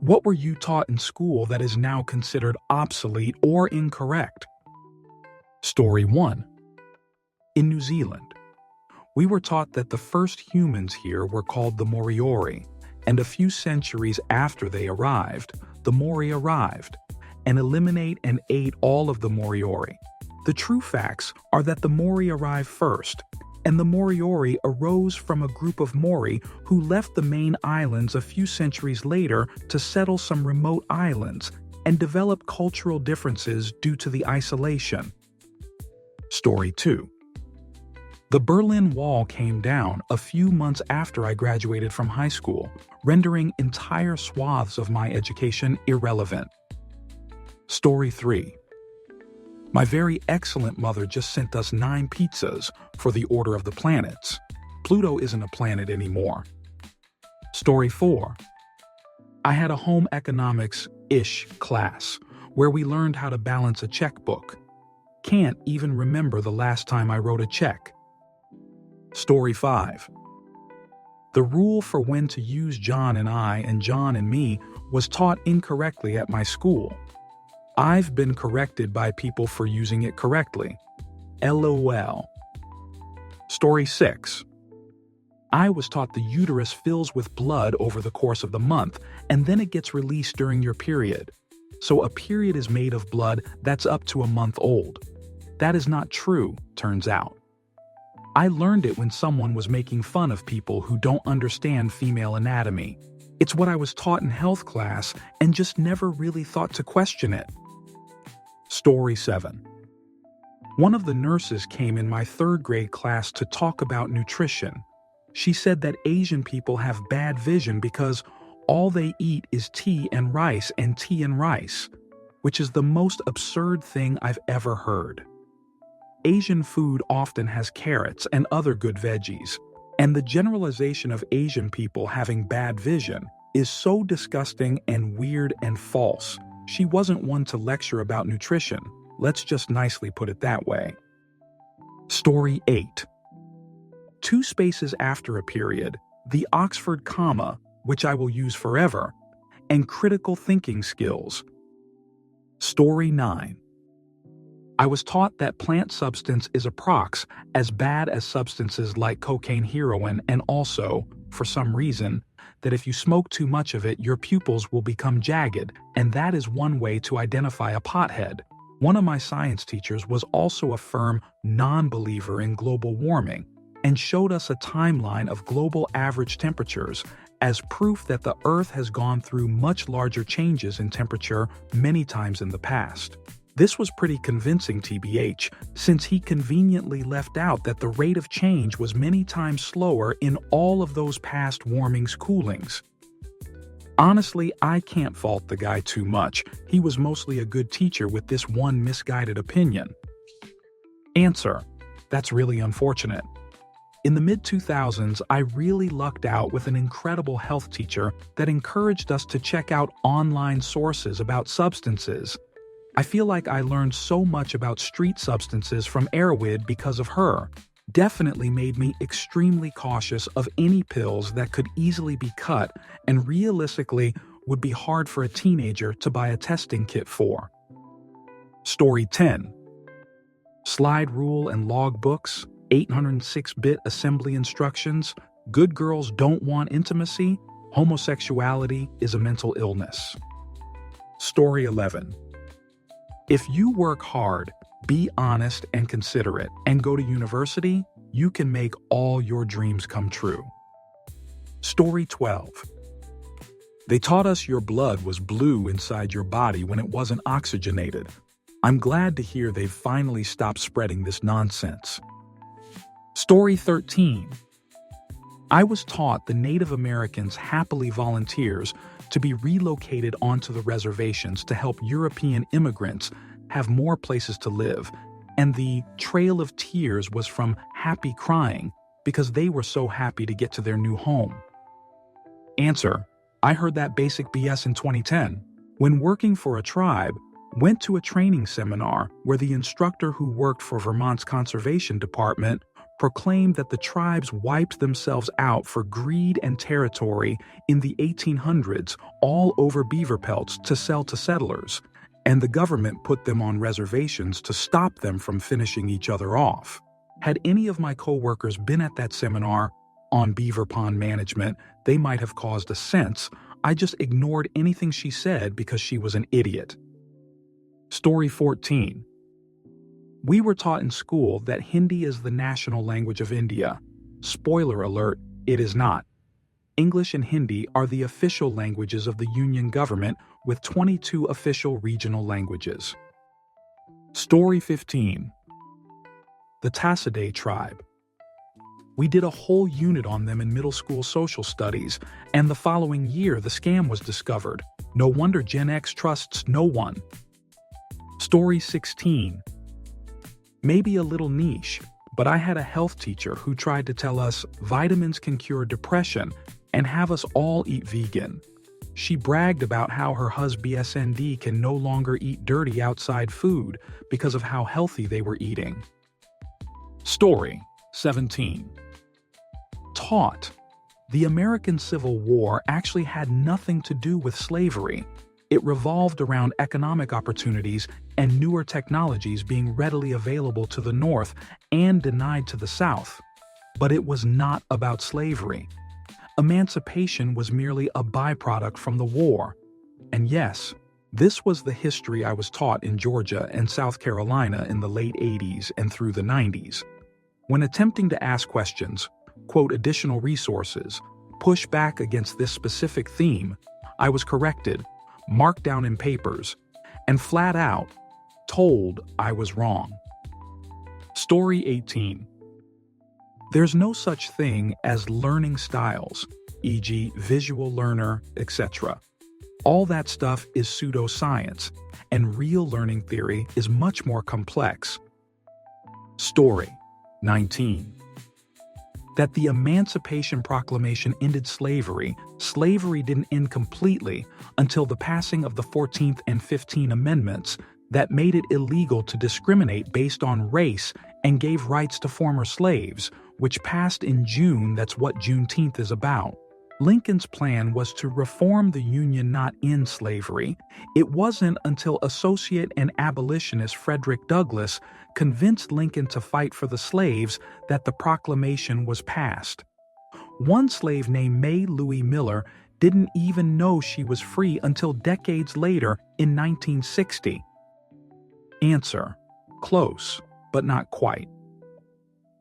What were you taught in school that is now considered obsolete or incorrect? Story 1. In New Zealand, we were taught that the first humans here were called the Moriori, and a few centuries after they arrived, the Maori arrived and eliminate and ate all of the Moriori. The true facts are that the Maori arrived first, and the Moriori arose from a group of Maori who left the main islands a few centuries later to settle some remote islands and develop cultural differences due to the isolation. Story 2. The Berlin Wall came down a few months after I graduated from high school, rendering entire swaths of my education irrelevant. Story 3. My very excellent mother just sent us 9 pizzas for the order of the planets. Pluto isn't a planet anymore. Story 4. I had a home economics-ish class where we learned how to balance a checkbook. Can't even remember the last time I wrote a check. Story 5. The rule for when to use John and I and John and me was taught incorrectly at my school. I've been corrected by people for using it correctly. LOL. Story 6. I was taught the uterus fills with blood over the course of the month, and then it gets released during your period. So a period is made of blood that's up to a month old. That is not true, turns out. I learned it when someone was making fun of people who don't understand female anatomy. It's what I was taught in health class and just never really thought to question it. Story 7. One of the nurses came in my 3rd grade class to talk about nutrition. She said that Asian people have bad vision because all they eat is tea and rice, which is the most absurd thing I've ever heard. Asian food often has carrots and other good veggies, and the generalization of Asian people having bad vision is so disgusting and weird and false. She wasn't one to lecture about nutrition. Let's just nicely put it that way. Story 8. 2 spaces after a period, the Oxford comma, which I will use forever, and critical thinking skills. Story 9. I was taught that plant substance is as bad as substances like cocaine, heroin, and also, for some reason, that if you smoke too much of it, your pupils will become jagged, and that is one way to identify a pothead. One of my science teachers was also a firm non-believer in global warming and showed us a timeline of global average temperatures as proof that the Earth has gone through much larger changes in temperature many times in the past. This was pretty convincing, TBH, since he conveniently left out that the rate of change was many times slower in all of those past warmings, coolings. Honestly, I can't fault the guy too much. He was mostly a good teacher with this one misguided opinion. Answer: that's really unfortunate. In the mid-2000s, I really lucked out with an incredible health teacher that encouraged us to check out online sources about substances. I feel like I learned so much about street substances from Erowid because of her. Definitely made me extremely cautious of any pills that could easily be cut and realistically would be hard for a teenager to buy a testing kit for. Story 10. Slide rule and log books, 806-bit assembly instructions, good girls don't want intimacy, homosexuality is a mental illness. Story 11. If you work hard, be honest and considerate, and go to university, you can make all your dreams come true. Story 12. They taught us your blood was blue inside your body when it wasn't oxygenated. I'm glad to hear they've finally stopped spreading this nonsense. Story 13. I was taught the Native Americans happily volunteers to be relocated onto the reservations to help European immigrants have more places to live, and the Trail of Tears was from happy crying because they were so happy to get to their new home. Answer: I heard that basic BS in 2010. When working for a tribe, went to a training seminar where the instructor who worked for Vermont's Conservation Department proclaimed that the tribes wiped themselves out for greed and territory in the 1800s all over beaver pelts to sell to settlers, and the government put them on reservations to stop them from finishing each other off. Had any of my coworkers been at that seminar on beaver pond management, they might have caused a sense. I just ignored anything she said because she was an idiot. Story 14. We were taught in school that Hindi is the national language of India. Spoiler alert, it is not. English and Hindi are the official languages of the Union government, with 22 official regional languages. Story 15. The Tassidae tribe. We did a whole unit on them in middle school social studies, and the following year the scam was discovered. No wonder Gen X trusts no one. Story 16. Maybe a little niche, but I had a health teacher who tried to tell us vitamins can cure depression and have us all eat vegan. She bragged about how her husband BSND can no longer eat dirty outside food because of how healthy they were eating. Story 17. Taught. The American Civil War actually had nothing to do with slavery. It revolved around economic opportunities and newer technologies being readily available to the North and denied to the South. But it was not about slavery. Emancipation was merely a byproduct from the war. And yes, this was the history I was taught in Georgia and South Carolina in the late 80s and through the 90s. When attempting to ask questions, quote additional resources, push back against this specific theme, I was corrected, marked down in papers, and flat out told I was wrong. Story 18. There's no such thing as learning styles, e.g. visual learner, etc. All that stuff is pseudoscience, and real learning theory is much more complex. Story 19. That the Emancipation Proclamation ended slavery, slavery didn't end completely until the passing of the 14th and 15th Amendments that made it illegal to discriminate based on race and gave rights to former slaves, which passed in June. That's what Juneteenth is about. Lincoln's plan was to reform the Union, not end slavery. It wasn't until associate and abolitionist Frederick Douglass convinced Lincoln to fight for the slaves that the proclamation was passed. One slave named May Louie Miller didn't even know she was free until decades later in 1960. Answer: close, but not quite.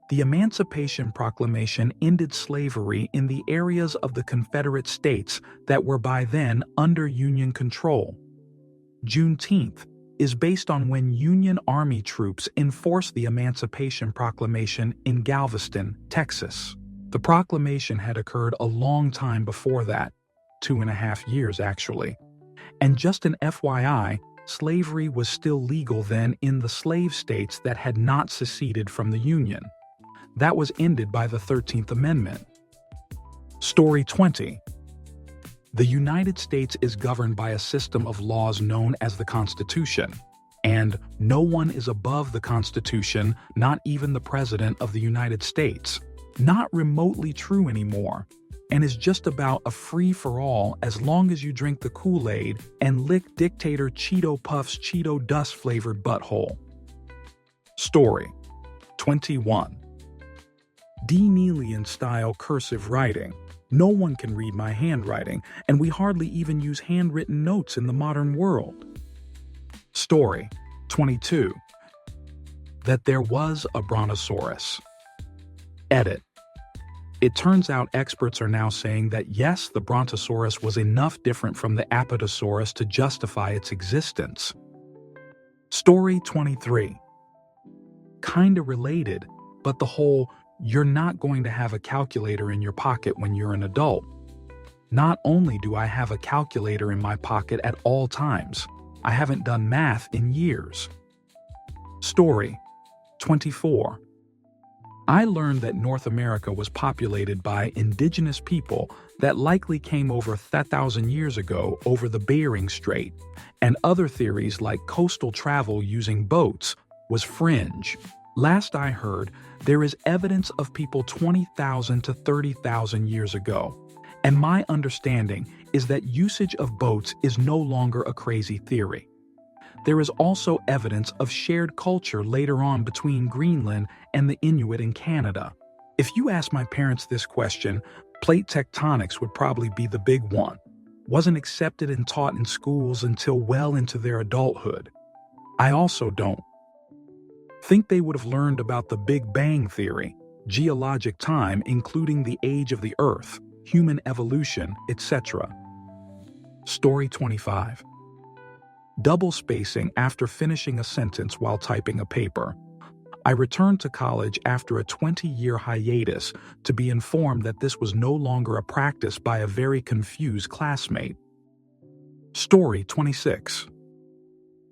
The Emancipation Proclamation ended slavery in the areas of the Confederate States that were by then under Union control. Juneteenth is based on when Union Army troops enforced the Emancipation Proclamation in Galveston, Texas. The proclamation had occurred a long time before that, 2.5 years actually. And just an FYI, slavery was still legal then in the slave states that had not seceded from the Union. That was ended by the 13th Amendment. Story 20. The United States is governed by a system of laws known as the Constitution, and no one is above the Constitution, not even the President of the United States. Not remotely true anymore, and is just about a free-for-all as long as you drink the Kool-Aid and lick dictator Cheeto Puff's Cheeto dust-flavored butthole. Story 21. Dean-Nealian-style cursive writing. No one can read my handwriting, and we hardly even use handwritten notes in the modern world. Story 22. That there was a brontosaurus. Edit. It turns out experts are now saying that yes, the brontosaurus was enough different from the apatosaurus to justify its existence. Story 23. Kinda related, but the whole "you're not going to have a calculator in your pocket when you're an adult." Not only do I have a calculator in my pocket at all times, I haven't done math in years. Story 24. I learned that North America was populated by indigenous people that likely came over 1,000 years ago over the Bering Strait, and other theories like coastal travel using boats was fringe. Last I heard, there is evidence of people 20,000 to 30,000 years ago, and my understanding is that usage of boats is no longer a crazy theory. There is also evidence of shared culture later on between Greenland and the Inuit in Canada. If you ask my parents this question, plate tectonics would probably be the big one. Wasn't accepted and taught in schools until well into their adulthood. I also don't think they would have learned about the Big Bang Theory, geologic time including the age of the Earth, human evolution, etc. Story 25. Double spacing after finishing a sentence while typing a paper. I returned to college after a 20-year hiatus to be informed that this was no longer a practice by a very confused classmate. Story 26.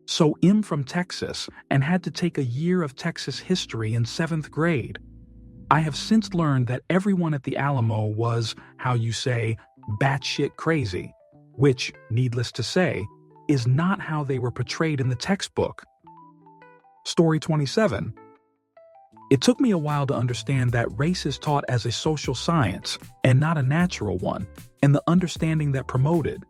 So I'm from Texas and had to take a year of Texas history in 7th grade. I have since learned that everyone at the Alamo was, how you say, batshit crazy, which, needless to say, is not how they were portrayed in the textbook. Story 27. It took me a while to understand that race is taught as a social science and not a natural one, and the understanding that promoted.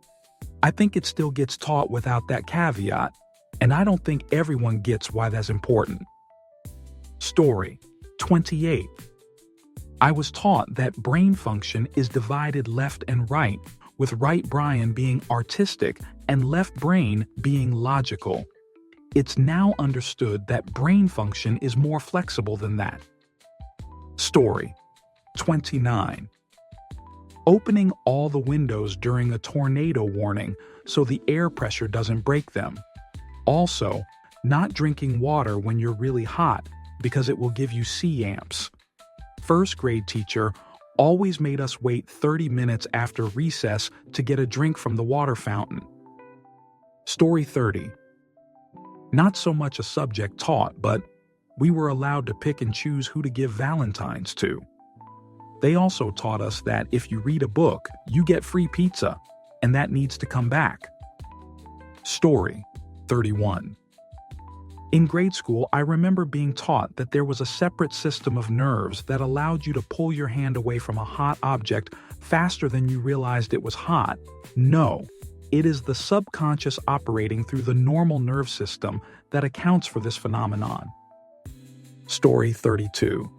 I think it still gets taught without that caveat, and I don't think everyone gets why that's important. Story 28. I was taught that brain function is divided left and right, with right brain being artistic and left brain being logical. It's now understood that brain function is more flexible than that. Story 29. Opening all the windows during a tornado warning so the air pressure doesn't break them. Also, not drinking water when you're really hot because it will give you C-amps. First grade teacher always made us wait 30 minutes after recess to get a drink from the water fountain. Story 30. Not so much a subject taught, but we were allowed to pick and choose who to give Valentines to. They also taught us that if you read a book, you get free pizza, and that needs to come back. Story 31. In grade school, I remember being taught that there was a separate system of nerves that allowed you to pull your hand away from a hot object faster than you realized it was hot. No, it is the subconscious operating through the normal nerve system that accounts for this phenomenon. Story 32.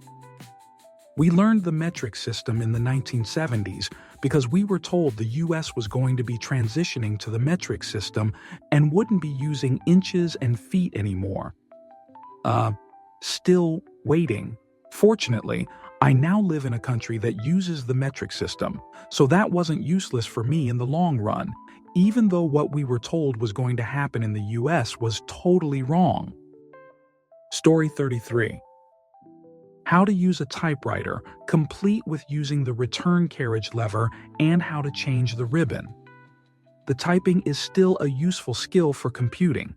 We learned the metric system in the 1970s because we were told the US was going to be transitioning to the metric system and wouldn't be using inches and feet anymore. Still waiting. Fortunately, I now live in a country that uses the metric system, so that wasn't useless for me in the long run, even though what we were told was going to happen in the US was totally wrong. Story 33. How to use a typewriter, complete with using the return carriage lever and how to change the ribbon. The typing is still a useful skill for computing.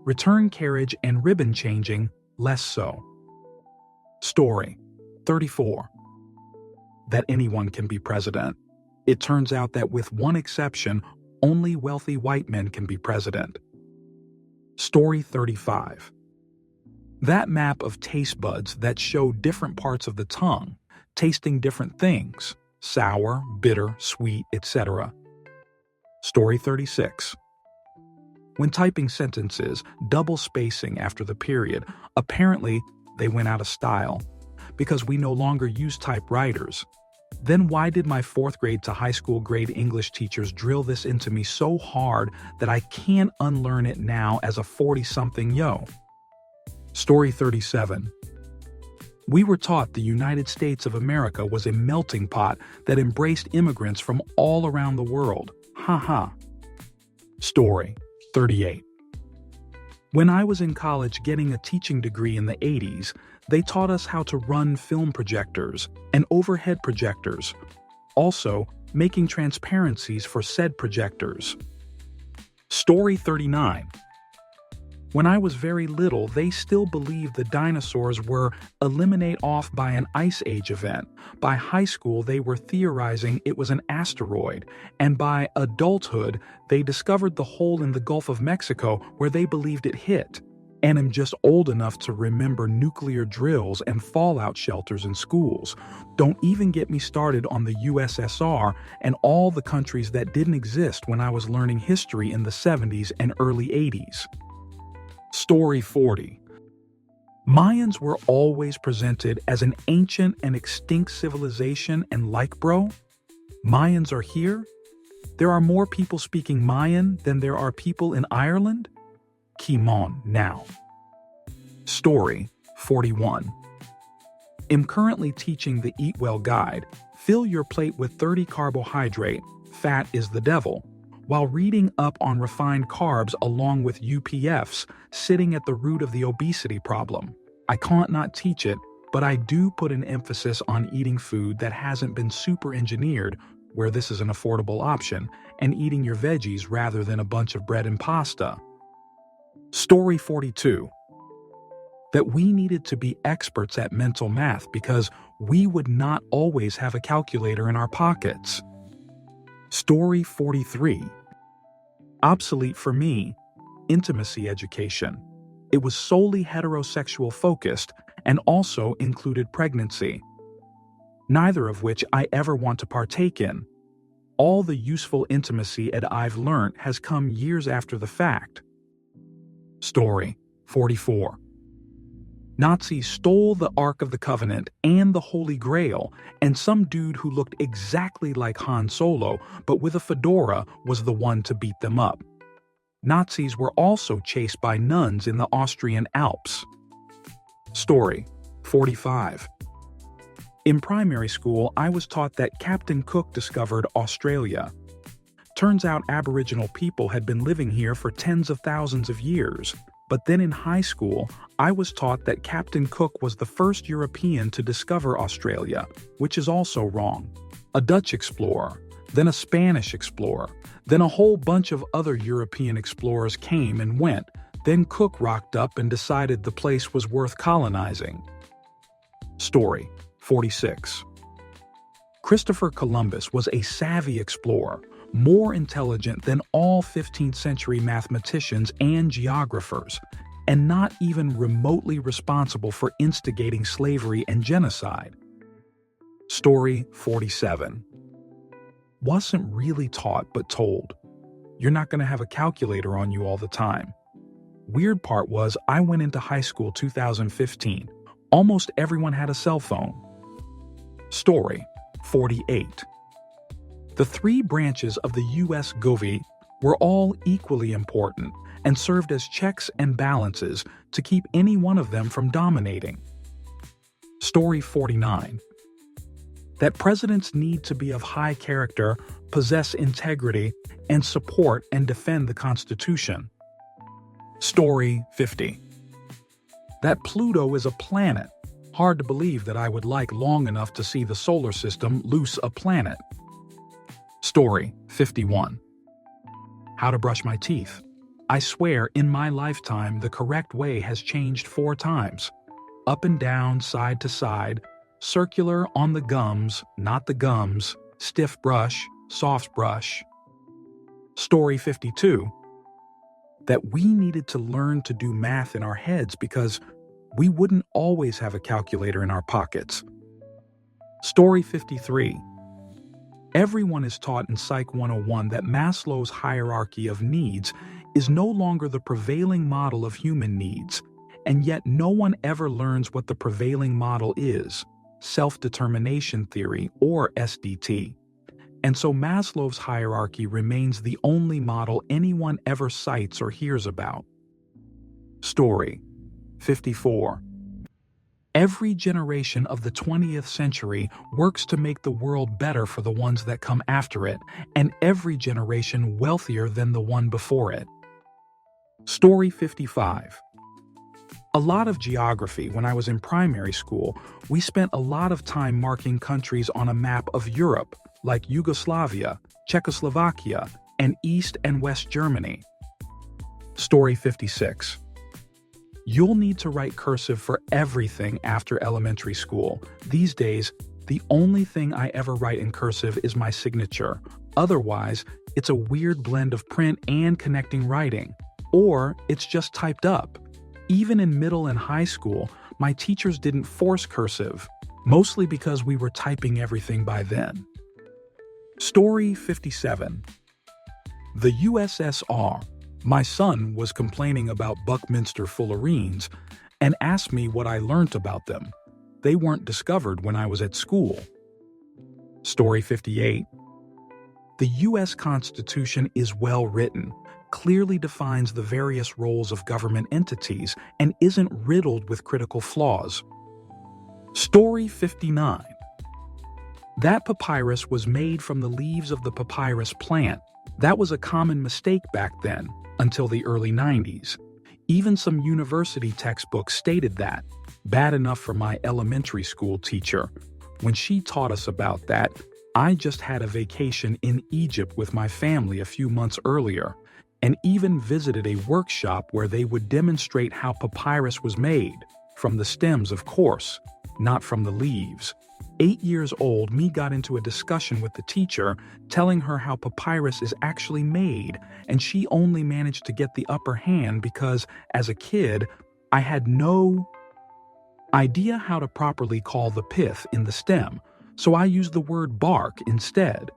Return carriage and ribbon changing, less so. Story 34. That anyone can be president. It turns out that with one exception, only wealthy white men can be president. Story 35. That map of taste buds that show different parts of the tongue, tasting different things, sour, bitter, sweet, etc. Story 36. When typing sentences, double spacing after the period, apparently they went out of style, because we no longer use typewriters. Then why did my 4th grade to high school grade English teachers drill this into me so hard that I can't unlearn it now as a 40-something yo? Story 37. We were taught the United States of America was a melting pot that embraced immigrants from all around the world. Ha ha. Story 38. When I was in college getting a teaching degree in the 80s, they taught us how to run film projectors and overhead projectors, also making transparencies for said projectors. Story 39. When I was very little, they still believed the dinosaurs were eliminated off by an ice age event. By high school, they were theorizing it was an asteroid. And by adulthood, they discovered the hole in the Gulf of Mexico where they believed it hit. and am just old enough to remember nuclear drills and fallout shelters in schools. Don't even get me started on the USSR and all the countries that didn't exist when I was learning history in the 70s and early 80s. Story 40. Mayans were always presented as an ancient and extinct civilization, and like, bro, Mayans are here? There are more people speaking Mayan than there are people in Ireland? Come on now. Story 41. I'm currently teaching the Eat Well guide, fill your plate with 30 carbohydrate, fat is the devil, while reading up on refined carbs along with UPFs sitting at the root of the obesity problem. I can't not teach it, but I do put an emphasis on eating food that hasn't been super engineered, where this is an affordable option, and eating your veggies rather than a bunch of bread and pasta. Story 42. That we needed to be experts at mental math because we would not always have a calculator in our pockets. Story 43. Obsolete for me, intimacy education. It was solely heterosexual focused and also included pregnancy, neither of which I ever want to partake in. All the useful intimacy I've learned has come years after the fact. Story 44. Nazis stole the Ark of the Covenant and the Holy Grail, and some dude who looked exactly like Han Solo but with a fedora was the one to beat them up. Nazis were also chased by nuns in the Austrian Alps. Story 45. In primary school, I was taught that Captain Cook discovered Australia. Turns out Aboriginal people had been living here for tens of thousands of years. But then in high school, I was taught that Captain Cook was the first European to discover Australia, which is also wrong. A Dutch explorer, then a Spanish explorer, then a whole bunch of other European explorers came and went. Then Cook rocked up and decided the place was worth colonizing. Story 46. Christopher Columbus was a savvy explorer, more intelligent than all 15th century mathematicians and geographers, and not even remotely responsible for instigating slavery and genocide. Story 47. Wasn't really taught but told. You're not going to have a calculator on you all the time. Weird part was I went into high school 2015. Almost everyone had a cell phone. Story 48. The three branches of the U.S. Government were all equally important and served as checks and balances to keep any one of them from dominating. Story 49. That presidents need to be of high character, possess integrity, and support and defend the Constitution. Story 50. That Pluto is a planet. Hard to believe that I would like long enough to see the solar system loose a planet. Story 51. How to brush my teeth. I swear in my lifetime the correct way has changed 4 times. Up and down, side to side, circular on the gums, not the gums, stiff brush, soft brush. Story 52. That we needed to learn to do math in our heads because we wouldn't always have a calculator in our pockets. Story 53. Everyone is taught in Psych 101 that Maslow's hierarchy of needs is no longer the prevailing model of human needs, and yet no one ever learns what the prevailing model is, self-determination theory, or SDT. And so Maslow's hierarchy remains the only model anyone ever cites or hears about. Story 54. Every generation of the 20th century works to make the world better for the ones that come after it, and every generation wealthier than the one before it. Story 55. A lot of geography. When I was in primary school, we spent a lot of time marking countries on a map of Europe, like Yugoslavia, Czechoslovakia, and East and West Germany. Story 56. You'll need to write cursive for everything after elementary school. These days, the only thing I ever write in cursive is my signature. Otherwise, it's a weird blend of print and connecting writing. Or it's just typed up. Even in middle and high school, my teachers didn't force cursive, mostly because we were typing everything by then. Story 57. The USSR. My son was complaining about Buckminster fullerenes and asked me what I learnt about them. They weren't discovered when I was at school. Story 58. The U.S. Constitution is well written, clearly defines the various roles of government entities, and isn't riddled with critical flaws. Story 59. That papyrus was made from the leaves of the papyrus plant. That was a common mistake back then, until the early 90s. Even some university textbooks stated that. Bad enough for my elementary school teacher. When she taught us about that, I just had a vacation in Egypt with my family a few months earlier, and even visited a workshop where they would demonstrate how papyrus was made, from the stems, of course, not from the leaves. 8 years old, me got into a discussion with the teacher, telling her how papyrus is actually made, and she only managed to get the upper hand because, as a kid, I had no idea how to properly call the pith in the stem, so I used the word bark instead.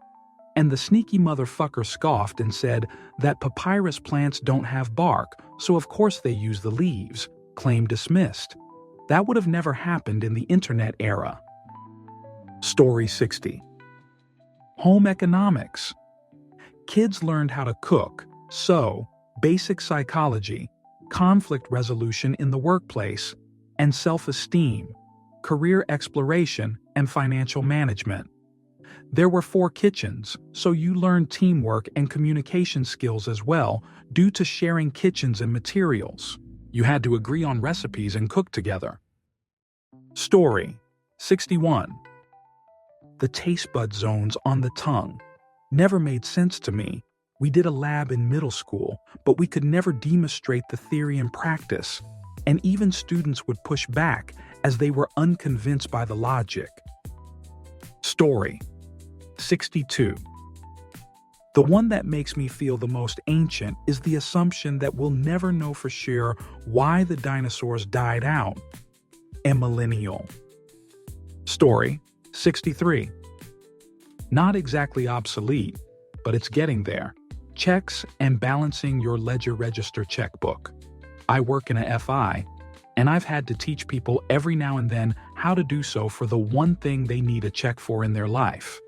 And the sneaky motherfucker scoffed and said that papyrus plants don't have bark, so of course they use the leaves. Claim dismissed. That would have never happened in the internet era. Story 60. Home economics. Kids learned how to cook, sew, basic psychology, conflict resolution in the workplace, and self-esteem, career exploration, and financial management. There were 4 kitchens, so you learned teamwork and communication skills as well, due to sharing kitchens and materials. You had to agree on recipes and cook together. Story 61. The taste bud zones on the tongue never made sense to me. We did a lab in middle school, but we could never demonstrate the theory in practice, and even students would push back as they were unconvinced by the logic. Story 62. The one that makes me feel the most ancient is the assumption that we'll never know for sure why the dinosaurs died out. Amillennial. Story 63. Not exactly obsolete, but it's getting there. Checks and balancing your ledger register checkbook. I work in a FI, and I've had to teach people every now and then how to do so for the one thing they need a check for in their life.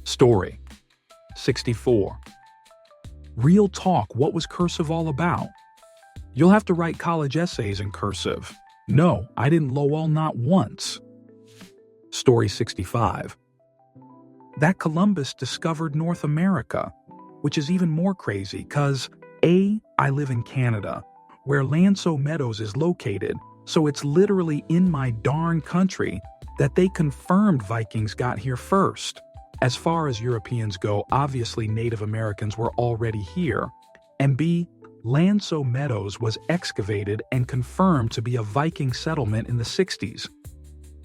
Story 64. Real talk, what was cursive all about? You'll have to write college essays in cursive. No, I didn't lowell not once. Story 65. That Columbus discovered North America, which is even more crazy because I live in Canada, where Lanso Meadows is located, so it's literally in my darn country that they confirmed Vikings got here first. As far as Europeans go, obviously Native Americans were already here, and B, Lanso Meadows was excavated and confirmed to be a Viking settlement in the 60s.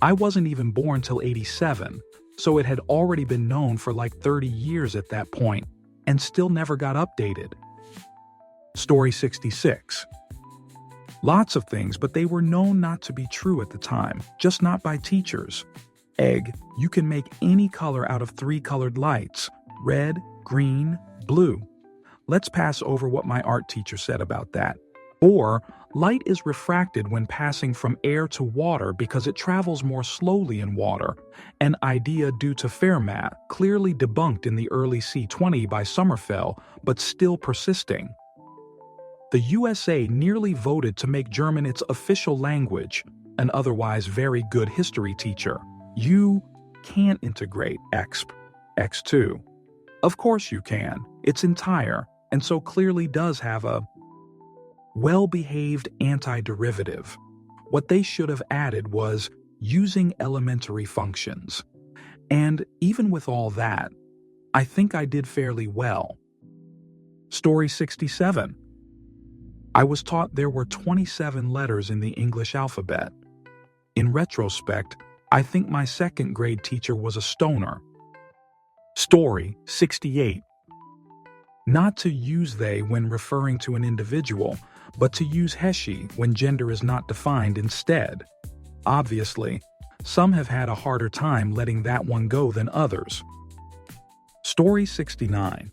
I wasn't even born till 87, so it had already been known for like 30 years at that point, and still never got updated. Story 66. Lots of things, but they were known not to be true at the time, just not by teachers. Egg, you can make any color out of 3 colored lights: red, green, blue. Let's pass over what my art teacher said about that. Or, light is refracted when passing from air to water because it travels more slowly in water, an idea due to Fermat, clearly debunked in the early C20 by Sommerfeld, but still persisting. The USA nearly voted to make German its official language, an otherwise very good history teacher. You can't integrate X2. Of course you can. It's entire, and so clearly does have a well-behaved antiderivative. What they should have added was using elementary functions. And even with all that, I think I did fairly well. Story 67. I was taught there were 27 letters in the English alphabet. In retrospect, I think my second grade teacher was a stoner. Story 68. Not to use they when referring to an individual, but to use he when gender is not defined instead. Obviously, some have had a harder time letting that one go than others. Story 69.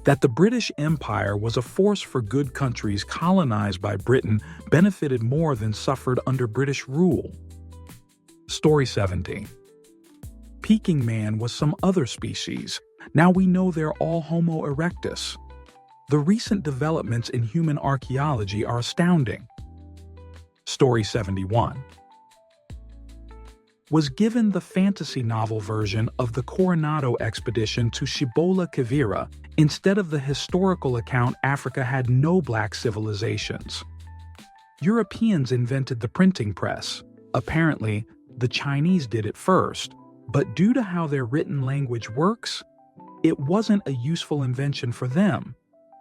That the British Empire was a force for good. Countries colonized by Britain benefited more than suffered under British rule. Story 70. Peking man was some other species. Now we know they're all Homo erectus. The recent developments in human archaeology are astounding. Story 71. Was given the fantasy novel version of the Coronado expedition to Cibola Quivira instead of the historical account Africa had no black civilizations. Europeans invented the printing press. Apparently, the Chinese did it first, but due to how their written language works, it wasn't a useful invention for them,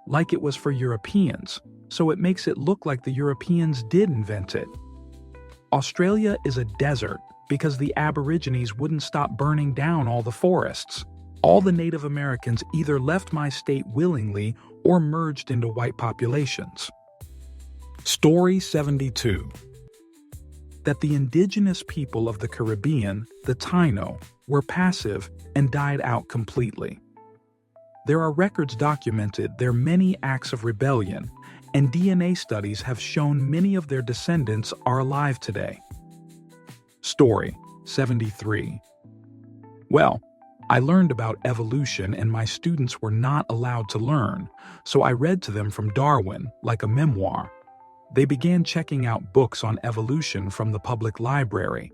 like it was for Europeans, so it makes it look like the Europeans did invent it. Australia is a desert because the Aborigines wouldn't stop burning down all the forests. All the Native Americans either left my state willingly or merged into white populations. Story 72. That the indigenous people of the Caribbean, the Taino, were passive and died out completely. There are records documented their many acts of rebellion, and DNA studies have shown many of their descendants are alive today. Story 73. Well, I learned about evolution and my students were not allowed to learn, so I read to them from Darwin like a memoir. They began checking out books on evolution from the public library.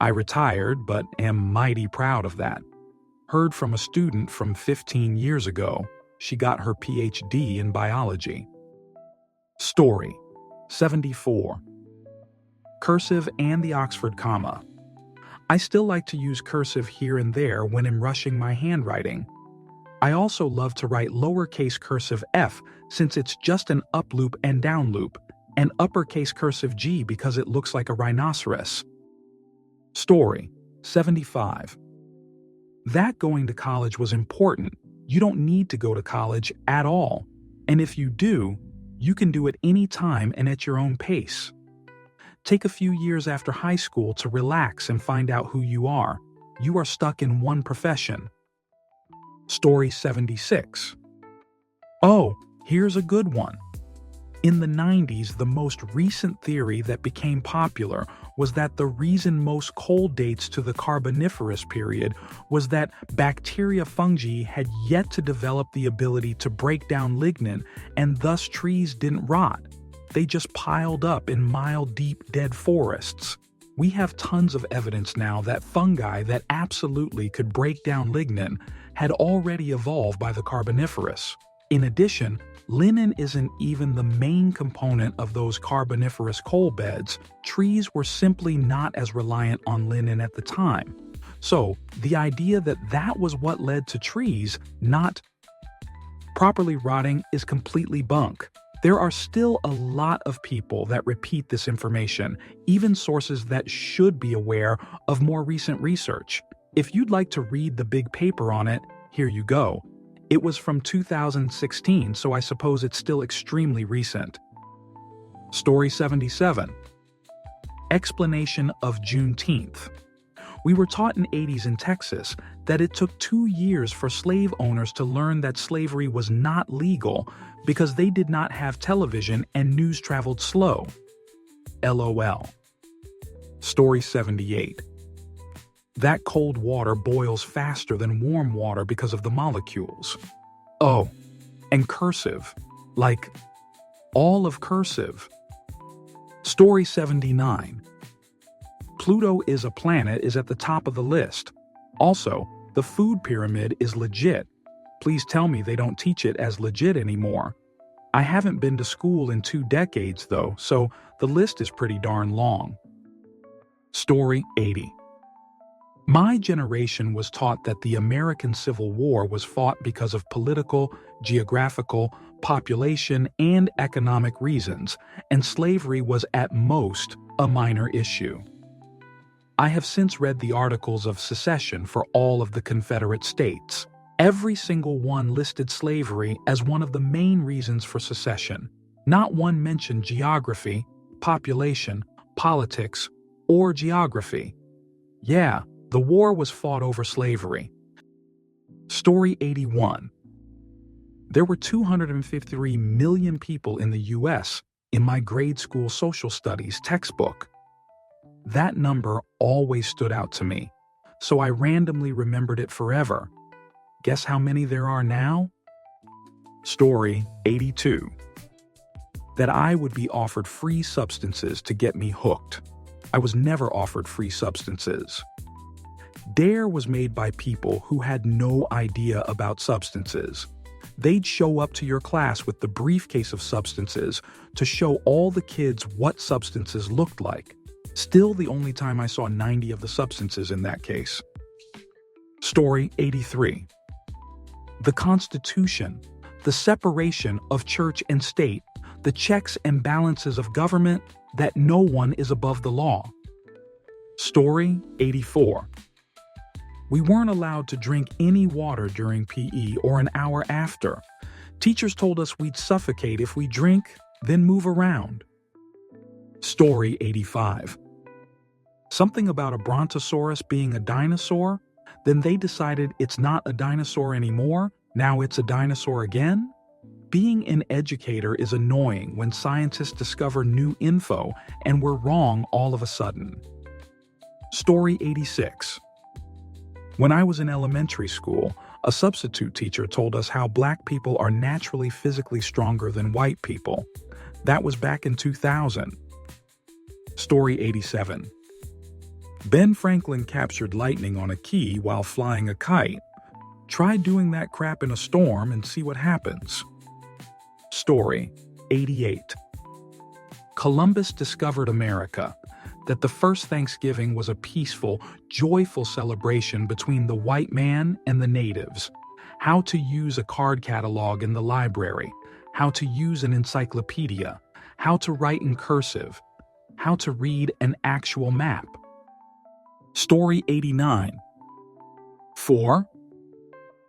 I retired, but am mighty proud of that. Heard from a student from 15 years ago. She got her PhD in biology. Story 74. Cursive and the Oxford comma. I still like to use cursive here and there when I'm rushing my handwriting. I also love to write lowercase cursive f since it's just an up loop and down loop, and uppercase cursive G because it looks like a rhinoceros. Story 75. That going to college was important. You don't need to go to college at all. And if you do, you can do it any time and at your own pace. Take a few years after high school to relax and find out who you are. You are stuck in one profession. Story 76. Oh, here's a good one. In the 90s, the most recent theory that became popular was that the reason most coal dates to the Carboniferous period was that bacteria fungi had yet to develop the ability to break down lignin, and thus trees didn't rot. They just piled up in mile-deep dead forests. We have tons of evidence now that fungi that absolutely could break down lignin had already evolved by the Carboniferous. In addition, linen isn't even the main component of those Carboniferous coal beds. Trees were simply not as reliant on linen at the time. So, the idea that that was what led to trees not properly rotting is completely bunk. There are still a lot of people that repeat this information, even sources that should be aware of more recent research. If you'd like to read the big paper on it, here you go. It was from 2016, so I suppose it's still extremely recent. Story 77. Explanation of Juneteenth. We were taught in 80s in Texas that it took 2 years for slave owners to learn that slavery was not legal because they did not have television and news traveled slow. LOL. Story 78. That cold water boils faster than warm water because of the molecules. Oh, and cursive. Like, all of cursive. Story 79. Pluto is a planet is at the top of the list. Also, the food pyramid is legit. Please tell me they don't teach it as legit anymore. I haven't been to school in 2 decades though, so the list is pretty darn long. Story 80. My generation was taught that the American Civil War was fought because of political, geographical, population, and economic reasons, and slavery was at most a minor issue. I have since read the articles of secession for all of the Confederate states. Every single one listed slavery as one of the main reasons for secession. Not one mentioned geography, population, politics, or geography. Yeah, the war was fought over slavery. Story 81. There were 253 million people in the U.S. in my grade school social studies textbook. That number always stood out to me, so I randomly remembered it forever. Guess how many there are now? Story 82. That I would be offered free substances to get me hooked. I was never offered free substances. Dare was made by people who had no idea about substances. They'd show up to your class with the briefcase of substances to show all the kids what substances looked like. Still the only time I saw 90 of the substances in that case. Story 83. The Constitution, the separation of church and state, the checks and balances of government, that no one is above the law. Story 84. We weren't allowed to drink any water during PE or an hour after. Teachers told us we'd suffocate if we drink, then move around. Story 85. Something about a brontosaurus being a dinosaur? Then they decided it's not a dinosaur anymore, now it's a dinosaur again? Being an educator is annoying when scientists discover new info and we're wrong all of a sudden. Story 86. When I was in elementary school, a substitute teacher told us how black people are naturally physically stronger than white people. That was back in 2000. Story 87. Ben Franklin captured lightning on a key while flying a kite. Try doing that crap in a storm and see what happens. Story 88. Columbus discovered America, that the first Thanksgiving was a peaceful, joyful celebration between the white man and the natives. How to use a card catalog in the library, how to use an encyclopedia, how to write in cursive, how to read an actual map. Story 89. 4.